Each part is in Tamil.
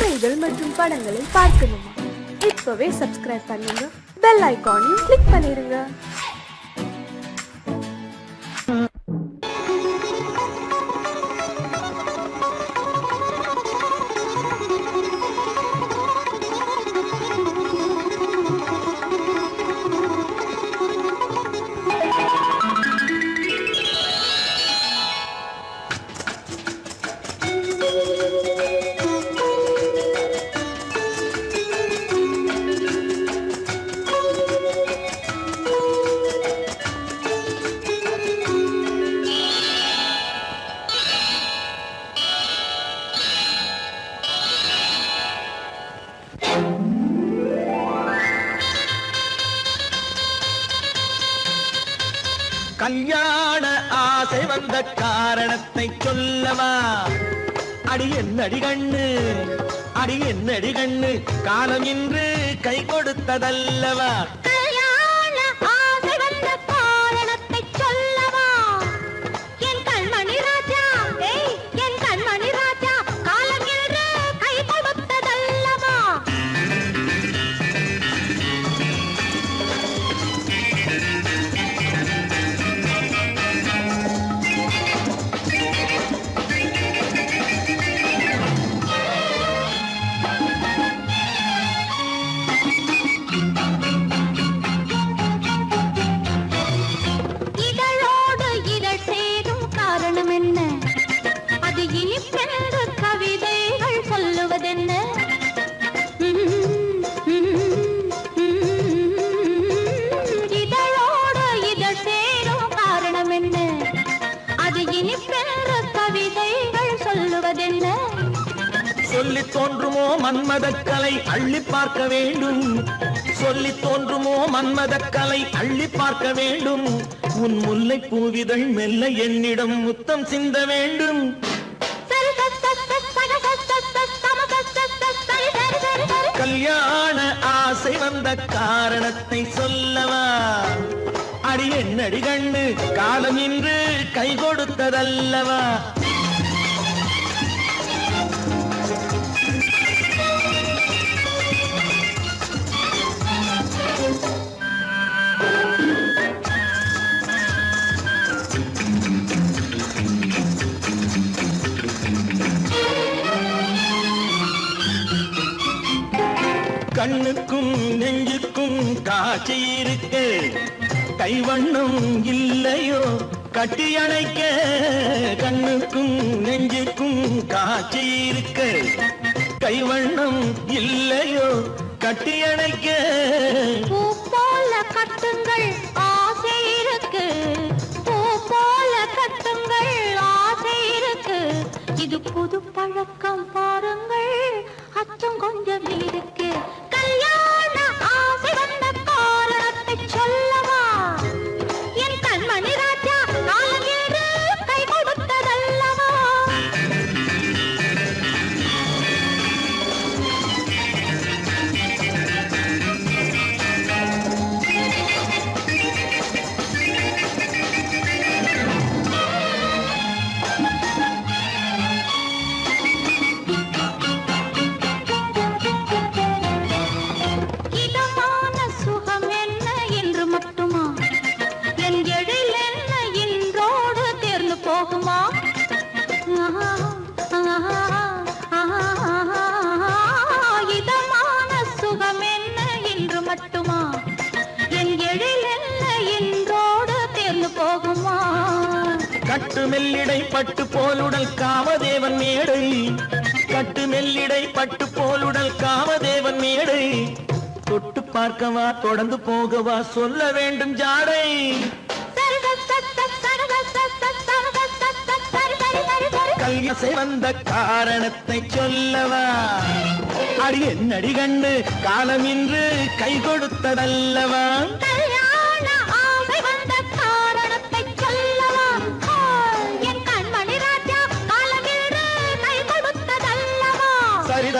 கதைகள் மற்றும் படங்களை பார்க்கணுமா? இப்பவே சப்ஸ்கிரைப் பண்ணுங்க, பெல் ஐகானையும் கிளிக் பண்ணிருங்க. கல்யாண ஆசை வந்த காரணத்தை சொல்லவா? அடி என்னடி கண்ணு, அடி என்னடி கண்ணு, காலம் இன்று கை கொடுத்ததல்லவா? கல்யாண ஆசை வந்த காரணத்தை சொல்லவா? என் கண்மணி ராஜா, என் கண்மணி ராஜா, காலம் இன்று கை கொடுத்ததல்லவா? சொல்லி தோன்றுமோ மன்மதக்கலை அள்ளி பார்க்க வேண்டும், சொல்லி தோன்றுமோ மன்மதக்கலை அள்ளி பார்க்க வேண்டும். உன் முல்லை பூவிதழ் மெல்ல என்னிடம் முத்தம் சிந்த வேண்டும். கல்யாண ஆசை வந்த காரணத்தை சொல்லவா? அடி என்னடி கண்ணு, காலம் இன்று கை கொடுத்ததல்லவா? கண்ணுக்கும் நெஞ்சுக்கும் காட்சி இருக்கு, கைவண்ணம் இல்லையோ கட்டி அணைக்க? கண்ணுக்கும் நெஞ்சுக்கும் காட்சி இருக்கு, கைவண்ணம் இல்லையோ கட்டி அணைக்க? பூ போல கட்டுங்கள் ஆசை இருக்கு, பூ போல கட்டுங்கள் ஆசை இருக்கு. இது புது பழக்கம் பாருங்கள், அச்சம் கொஞ்சம் இருக்கு. கல்யாண ஆசை வந்த காரணத்தை சொல்லவா? என் கண்மணி ராஜா, காலம் இன்று கை கொடுத்ததல்லவா? கட்டு மெல்லிடை பட்டு போலுடல் காமதேவன் மேடை, கட்டு மெல்லிடை பட்டு போலுடல் காமதேவன் மேடை. தொட்டு பார்க்கவா தொடர்ந்து போகவா சொல்ல வேண்டும் ஜாடை. கல்யாணம் வந்த காரணத்தை சொல்லவா? அடி என்னடி கண்டு, காலம் இன்று கை கொடுத்ததல்லவா? சரி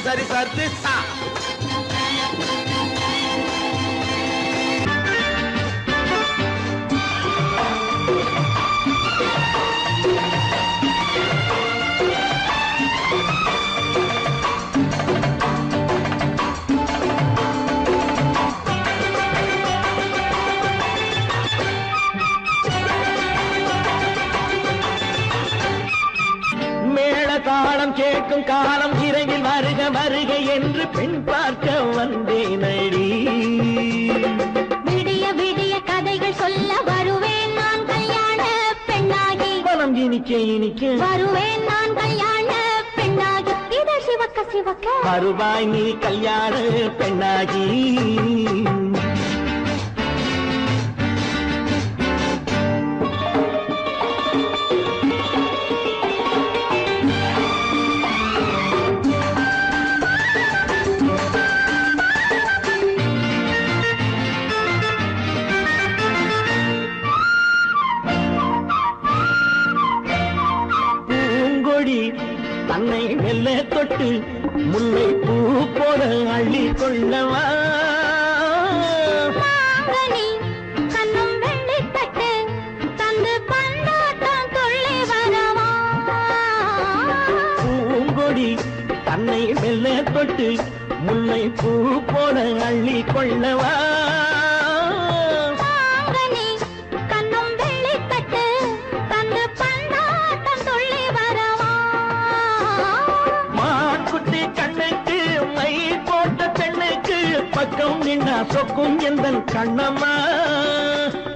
சரி சரி சரி. மேளதாளம் கேட்கும் காலம் விரைவில் வருக வருக என்று பெண் பார்க்க வந்தேனடி. விடிய விடிய கதைகள் சொல்ல வருவேன் நான் கல்யாண பெண்ணாகி. மனம் இனிக்க இனிக்க வருவேன் நான் கல்யாண பெண்ணாகி. இதழ் சிவக்க சிவக்க வருவாய் நீ கல்யாண பெண்ணாகி. தன்னை மெல்ல தொட்டு முல்லை பூ போல அள்ளி கொள்ளவா. கண்ணும் வெள்ளி தட்டு தந்து பந்தாட்டம் தொள்ளி வரவா. பூங்கொடி தன்னை மெல்ல தொட்டு முல்லை பூ போல அள்ளி கொள்ளவா. பக்கம் நின்னா சொக்கும் எந்தன் கண்ணம்மா.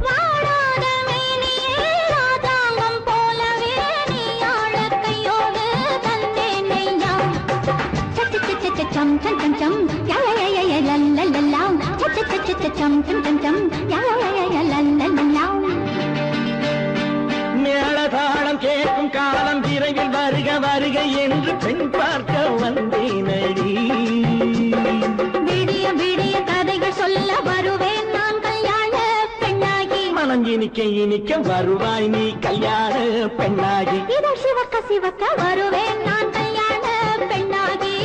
வாடாத மேனியே ராதாங்கம் போலவே நீ ஆழக்கையோடு தந்தேன் நெய்யா. சம் சம் சம் சம் யய லல்லல்லாம். சம் சம் சம் யய லல்லல்லாம். மேளதாளம் கேட்கும் காலம் விரைவில் வருக வருக என்று பெண் பார்க்க வந்தேனடி. விடிய விடிய கதைகள் சொல்ல வருவேன் நான் கல்யாண பெண்ணாகி. மனம் இனிக்க இனிக்க வருவாய் நீ கல்யாண பெண்ணாகி. இதழ் சிவக்க சிவக்க வருவேன் நான் கல்யாண பெண்ணாகி.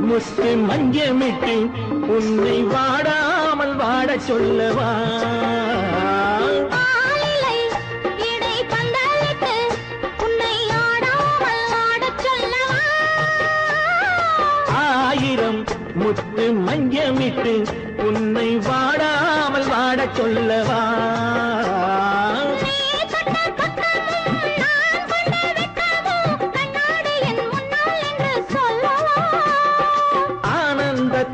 முத்து மஞ்சமிட்டு உன்னை வாடாமல் வாட சொல்லவா. ஆயிரம் முத்து மஞ்சமிட்டு உன்னை வாடாமல் வாட சொல்லவா.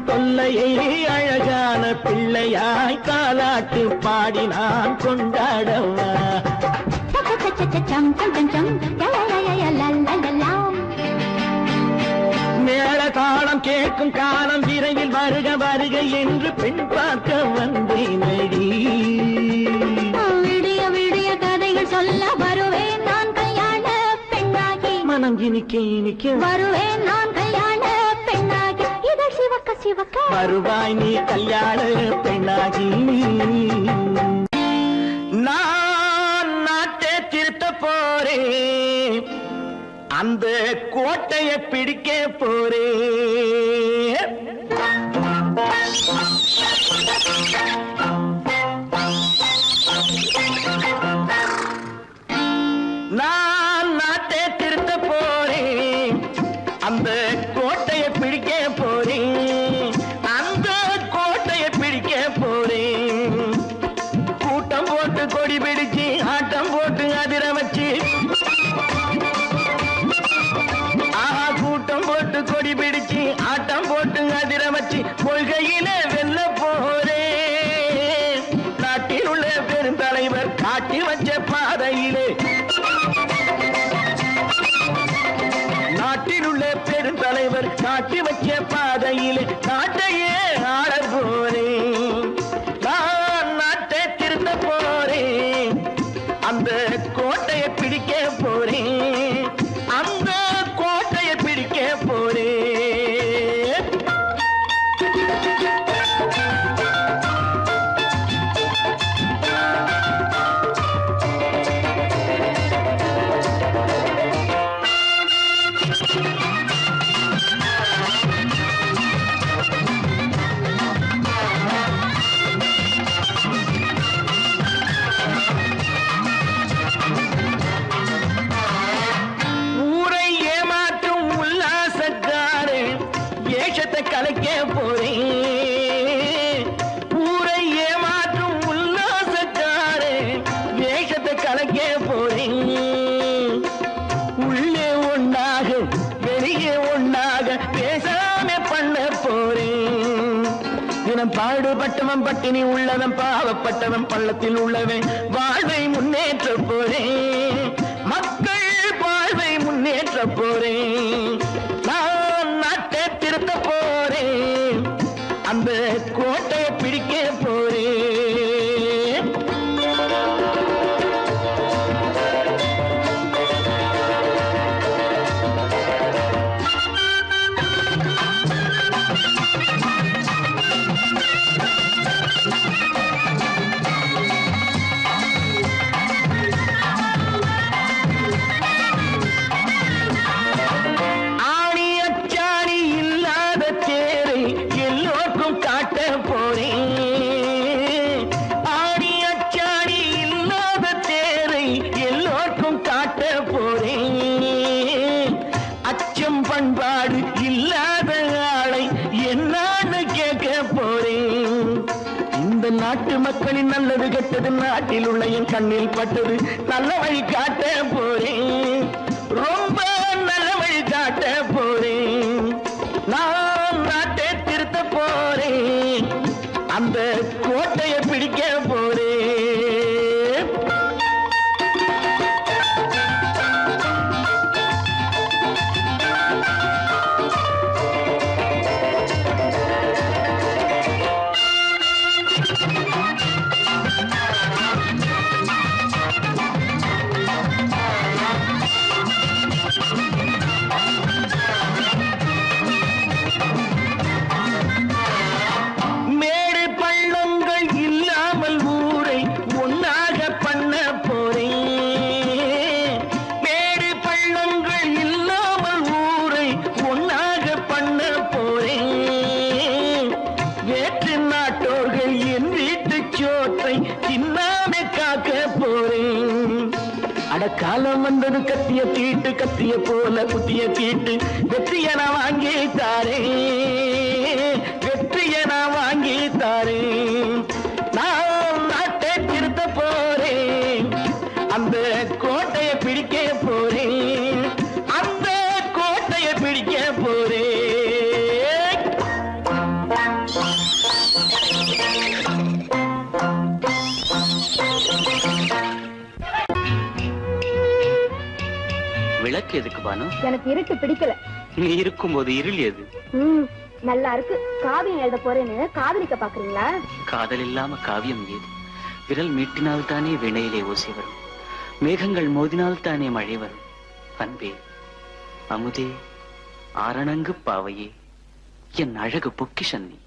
தொல்லையை அழகான பிள்ளையாய் காலாட்டு பாடி நான் கொண்டாடவா. மேளதாளம் கேட்கும் காலம் விரைவில் வருக வருக என்று பெண் பார்க்க வந்தேனடி. விடிய விடிய கதைகள் சொல்ல வருவேன் நான் கல்யாண பெண்ணாகி. மனம் இனிக்க இனிக்க வருவேன் நான் கல்யாண பெண்ணாகி. இதழ் சிவக்க சிவக்க வருவாய் நீ கல்யாண பெண்ணாகி. நான் நாட்டை திருத்த போறேன், அந்த கோட்டையை பிடிக்க போறேன். நான் நாட்டை திருத்த போறேன், அந்த கோட்டையை பிடிக்க போறேன். அந்த கோட்டையை பிடிக்க போறேன். கூட்டம் போட்டு கொடி பிடிச்சு ஆட்டம் போட்டு அதிர வச்சு. ஆஹா, கூட்டம் போட்டு கொடி பிடிச்சு ஆட்டம் போட்டு அதிர வச்சு கொள்கையில வெல்ல போறேன். நாட்டில் உள்ள பெருந்தலைவர் காட்டி வச்ச பாதையிலே, நாட்டில் உள்ள பெருந்தலைவர் காட்டி வச்ச பாதையிலே நாட்டையே ஆள போறேன். நான் நாட்டை திருத்த போறேன், அந்த கோட்டையை பிடிக்க போறேன். அந்த கோட்டையை பிடிக்க போறேன். வெளியே ஒண்ணாக பேசாம பண்ண போறேன். தினம் பாடுபட்டவன் பட்டினி உள்ளவன் பாவப்பட்டவன் பள்ளத்தில் உள்ளவன் வாழ்வை முன்னேற்ற போறேன். மக்கள் வாழ்வை முன்னேற்ற போறேன். நான் நாட்டை திருத்த போறேன். அந்த கோட்டையை பிடிக்க போறேன். பண்பாடு இல்லாத ஆளை என்னான்னு கேட்க போறேன். இந்த நாட்டு மக்களின் நல்லது கெட்டது நாட்டில் உள்ள என் கண்ணில் பட்டது நல்ல வழி காட்ட போறேன். ரொம்ப நல்ல வழி காட்ட போறேன். நான் நாட்டை திருத்த போறேன். அந்த கோட்டையை பிடிக்க போறேன். காலம் வந்தது கத்திய தீட்டு கத்திய போல குத்திய தீட்டு வெற்றிய நான் வாங்கி தாரேன். வெற்றிய நான் வாங்கி தாரேன். நான் நாட்டை திருத்த போறேன். அந்த கோட்டையை பிடிக்க போறேன். அந்த கோட்டையை பிடிக்க போறேன். விளக்கு எதுக்கு பானு? எனக்கு இருட்டு பிடிக்கல. நீ இருக்கும்போது இருள் எது? நல்லா இருக்கு. காவியம் எழுத போறேன்னு காதலிக்க பாக்குறீங்களா? காதல் இல்லாம காவியம் ஏது? விரல் மீட்டினால் தானே வினையிலே ஓசை வரும். மேகங்கள் மோதினால் தானே மழை வரும். அன்பே, அமுதே, ஆரணங்கு பாவையே, என் அழகு பொக்கிஷன்னி,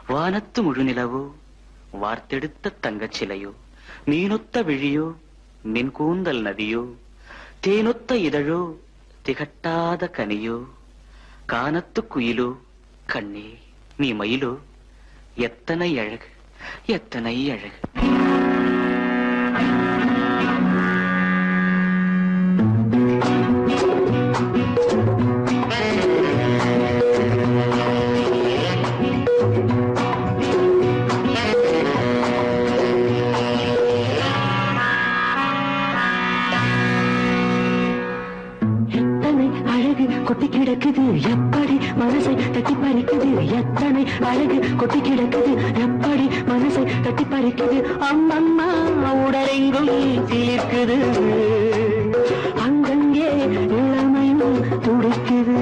வானத்து முழுநிலவோ, வார்த்தெடுத்த தங்கச் சிலையோ, நீனொத்த விழியோ, நின் கூந்தல் நதியோ, தேனொத்த இதழோ, திகட்டாத கனியோ, கானத்து குயிலோ, கண்ணே நீ மயிலோ, எத்தனை அழகு, எத்தனை அழகு. கொட்டி கிடக்குது எப்படி மனசை தட்டி பறிக்குது. எத்தனை அழகு கொட்டி கிடக்குது எப்படி மனசை தட்டி பறிக்குது. அம்மம்மா உடலெங்கும் சீர்க்குது. அங்கங்கே இளமையும் துடிக்குது.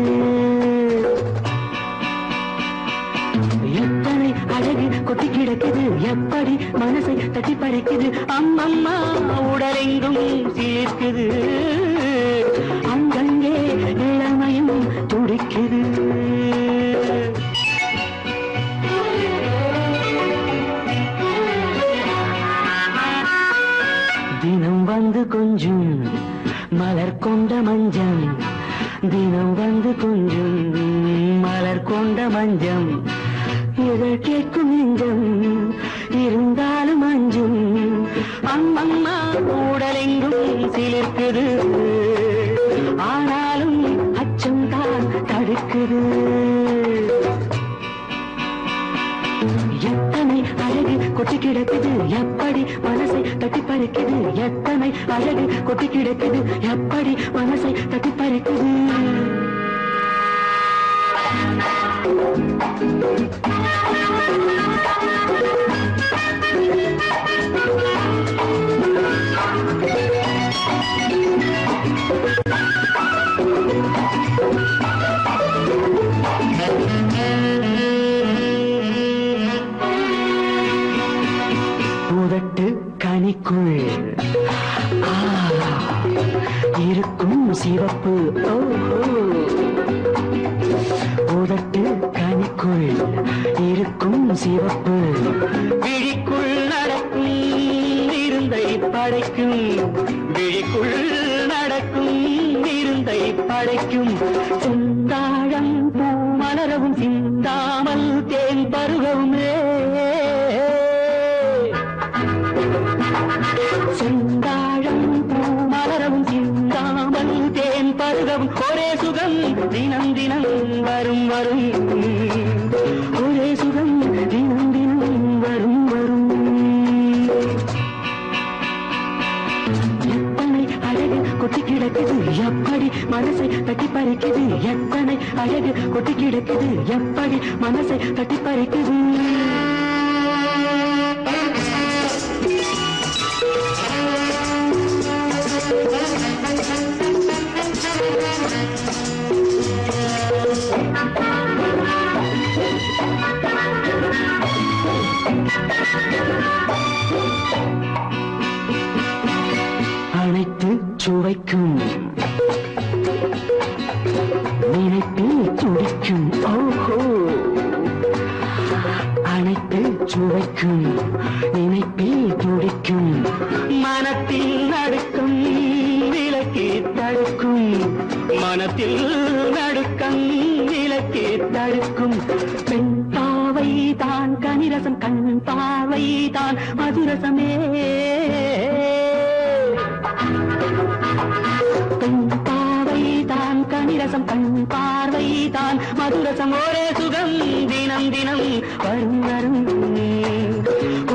எத்தனை அழகு கொட்டி கிடக்குது எப்படி மனசை தட்டி பறிக்குது. அம்மம்மா உடலெங்கும் சீர்க்குது. அங்கங்கே இளமையும் துடிக்குது. தினம் வந்து கொஞ்சம் மலர் கொண்ட மஞ்சம். தினம் வந்து கொஞ்சம் மலர் கொண்ட மஞ்சம். இதழ் கேட்கும் நெஞ்சம் இருந்தாலும் அஞ்சும். அம்மம்மா உடலெங்கும் சிலிர்க்குது. ஆனாலும் அச்சம் தான் தடுக்குது. எத்தனை அழகு கொட்டி கிடக்குது எப்படி மனசை தட்டி பறிக்குது. எத்தனை அழகு கொட்டி கிடக்குது எப்படி மனசை தட்டி பறிக்குது. சிவப்பு விழிக்குள் நடக்கும் இருந்தை படைக்கும் விழிக்குள் நடக்கும் இருந்தை படைக்கும் செந்தாழம் பூ மலரவும் சிந்தாமல் தேன் பருகவுமே செந்தாழம் பூ மலரவும் சிந்தாமல் தேன் பருகவும் ஒரே சுகம் தினம் தினம் வரும் வரும் ஒரே சுகம் தினம் தினம் வரும் வரும் எத்தனை அழகு கொட்டி கிடக்குது எப்படி மனசை தட்டி பறிக்குது எத்தனை அழகு கொட்டி கிடக்குது எப்படி மனசை தட்டி பறிக்குது அனைத்து சுவைக்கும் நினைப்பில் துடிக்கும் ஓஹோ அனைத்து சுவைக்கும் நினைப்பில் துடிக்கும் மனத்தில் நடுக்கம் விலக்கி தடுக்கும் மனத்தில் நடுக்கம் விலக்கி தடுக்கும் பெண் பாவை தான் கனிரசம் கண் பாவை தான் மதுரசமே பெண் பாவை தான் கனிரசம் கண் பார்வை தான் மதுரசம் ஒரே சுகம் தினம் தினம் வரும் வரும்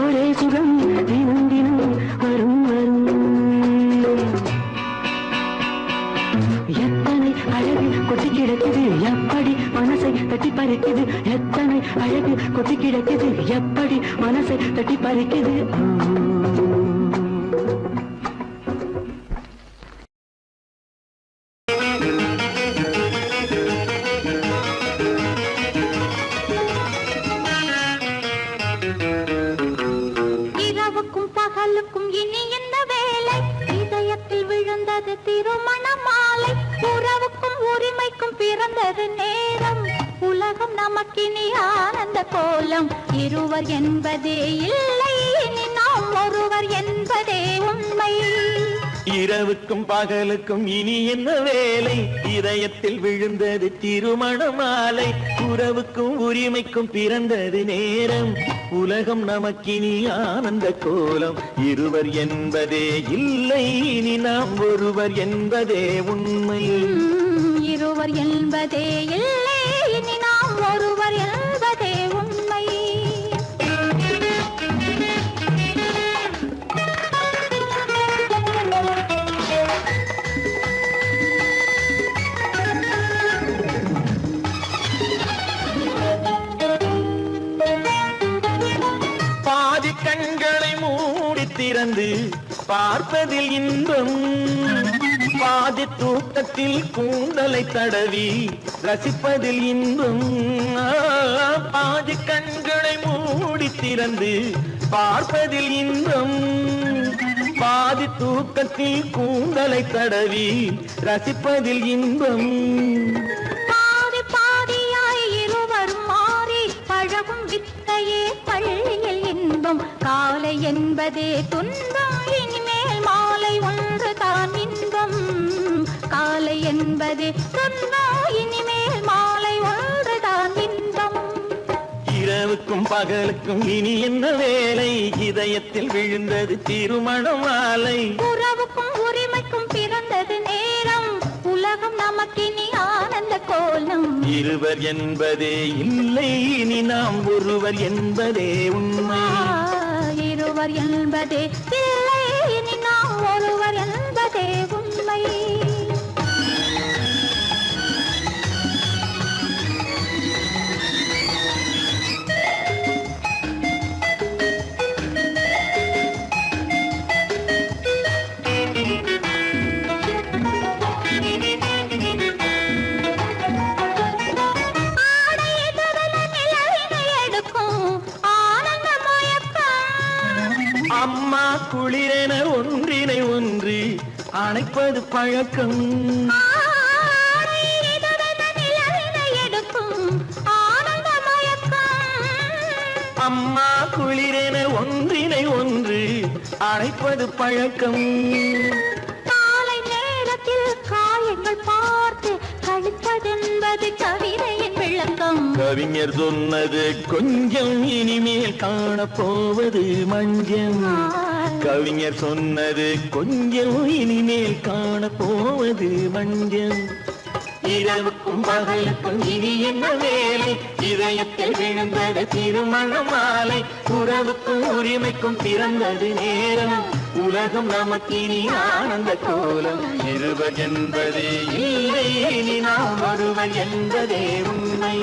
ஒரே சுகம் தினம் தினம் வரும் வரும் எத்தனை அழகு கொட்டி கிடக்குது எப்படி மனசை தட்டி பறிக்குது எத்தனை அழகு கொட்டி கிடக்குது எப்படி மனசை தட்டி பறிக்குது இரவுக்கும் பகலுக்கும் இனி என்ன வேலை இதயத்தில் விழுந்தது திருமண மாலை உறவுக்கும் உரிமைக்கும் பிறந்தது நேரம் உலகம் நமக்கினி ஆனந்த கோலம் இருவர் என்பதே இல்லை இனி நாம் ஒருவர் என்பதே உண்மை இரவுக்கும் பகலுக்கும் இனி என்ன வேலை இதயத்தில் விழுந்தது திருமண மாலை உறவுக்கும் உரிமைக்கும் பிறந்தது நேரம் உலகம் நமக்கினி ஆனந்த கோலம் இருவர் என்பதே இல்லை இனி நாம் ஒருவர் என்பதே உண்மை இருவர் என்பதே இல்லை இனி நாம் ஒருவர் என்பதே உண்மை பாதி கண்களை மூடி திறந்து பார்ப்பதில் இன்பம் பாதி தூக்கத்தில் கூந்தலை தடவி ரசிப்பதில் இன்பம் பாதி கண்களை மூடி திறந்து பார்ப்பதில் இன்பம் பாதி தூக்கத்தில் கூந்தலை தடவி ரசிப்பதில் இன்பம் பாதி பாதியாய் இருவரும் மாறி பழகும் வித்தையே பள்ளியில் இன்பம் காலை என்பதே துன்பம் இனிமேல் மாலை ஒன்று தான் இன்பம் காலை என்பதே துன்பம் இனிமேல் மாலை ஒன்று தான் இன்பம் இரவுக்கும் பகலுக்கும் இனி என்ன வேலை இதயத்தில் விழுந்தது திருமண மாலை உறவுக்கும் உரிமைக்கும் பிறந்தது நேரம் உலகம் நமக்கினி ஆனந்த கோலம் இருவர் என்பதே இல்லை இனி நாம் ஒருவர் என்பதே உண்மை இருவர் என்பதே இல்லை இனி நாம் ஒருவர் என்பதே உண்மை அம்மா குளிரென ஒன்றினை ஒன்று அணைப்பது பழக்கம் அழைப்பது பழக்கம். காலை நேரத்தில் காயங்கள் பார்த்து கழிப்பதென்பது கவிதையின் விளக்கம். கவிஞர் சொன்னது கொஞ்சம், இனிமேல் காணப்போவது மஞ்சம். கவிஞர் சொன்னது கொஞ்சம், இனிமேல் காணப்போவது மஞ்சம். இரவுக்கும் பகலுக்கும் இனி என்ன வேலை, இதயத்தில் விழுந்தது திருமண மாலை. உறவுக்கும் உரிமைக்கும் பிறந்தது நேரம், உலகம் நமக்கினி ஆனந்த கோலம். இருவர் என்பதே இல்லை, இனி நாம் ஒருவர் என்பதே உண்மை.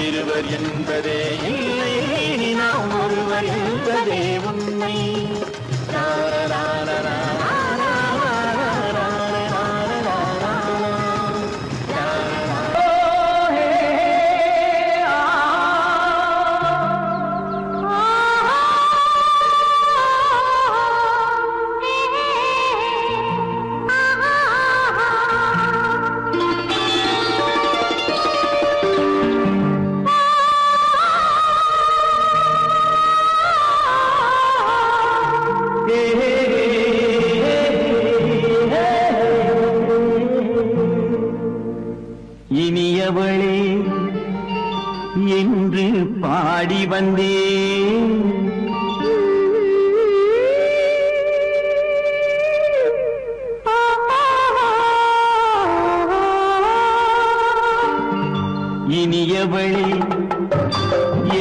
இருவர் என்பதே இல்லை, இனி நாம் ஒருவர் என்பதே உண்மை. இனியவளே என்று பாடி வந்தேன், இனியவளே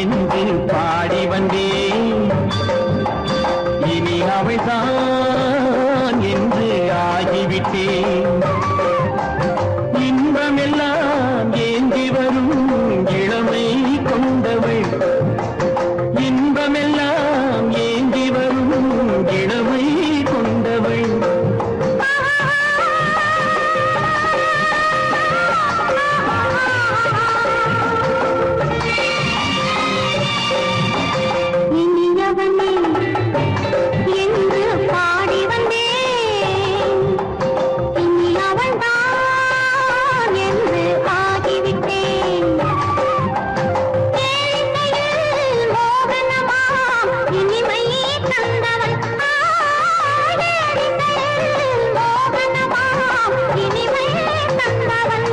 என்று பாடி வந்தேன். இனி அவள்தான் என்று ஆகிவிட்டேன். இன்பமெல்லாம் ஏந்தி வரும் இளமை கொண்டவள், இன்பமெல்லாம் ஏந்தி வரும் இளமை கொண்டவள். இனியவனே என்று பாடி வந்தேன், இனி அவள்தான் என்று ஆகிவிட்டேன். கேளிக்கையில் மோகனமாம் இனிமை தந்தவள், கேளிக்கையில் மோகனமாம் இனிமை தந்தவள்.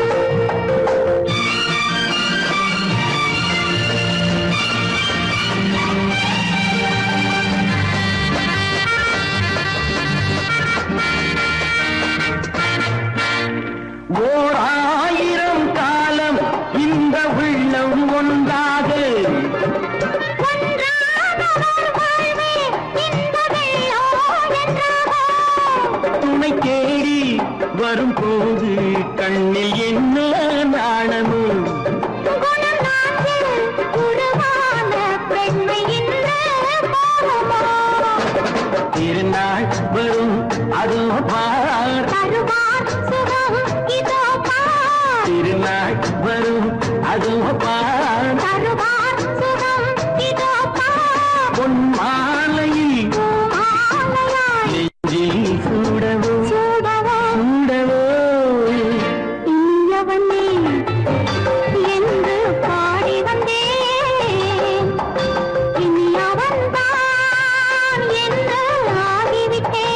ஓர் ஆயிரம் காலம் இந்த உள்ளம் ஒன்றாக, துணை தேடி வரும் போது கண்ணில் என்ன நாணமும். திருநாள் வரும் அதோ பார், திருநாள் வரும் அதோ பார். பொன் மாலையில் நெஞ்சில் சூடவோ சூடவோ. இனியவனே என்று பாடி வந்தேன், இனி அவன்தான் என்று ஆகிவிட்டேன்.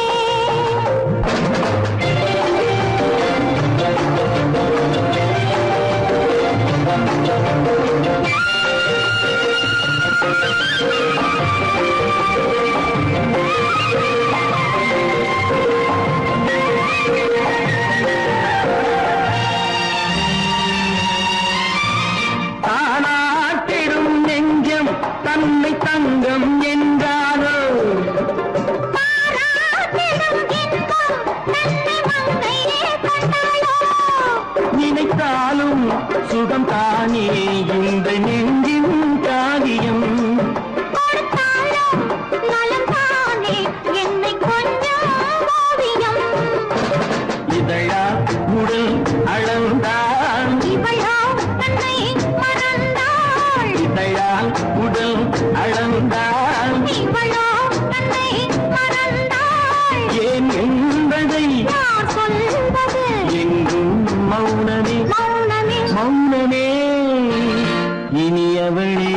தானாட்டிடும் நெஞ்சம் தன்னை தங்கம் என்றாரோ, நினைத்தாலும் சுகம் தானே இந்த நெஞ்சின் காரியம். இதழா உடல் அளந்தான், இதழால் உடல் அளந்தான். ஏன் என்பதை எங்கும் மௌனமே மௌனமே. இனியவளே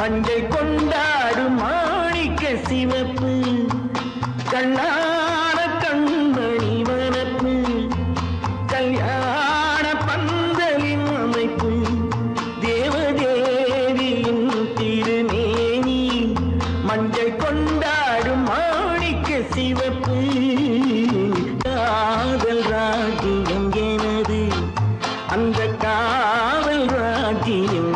மஞ்சள் கொண்டாடும் மாணிக்க சிவப்பு கண்ணான கண்மணி வனப்பு கல்யாண பந்தலின் அமைப்பு தேவதேவியின் திருமேனி மஞ்சள் கொண்டாடும் மாணிக்க சிவப்பு காதல் ராஜ்யம் எனது அந்த காவல் ராஜ்யம்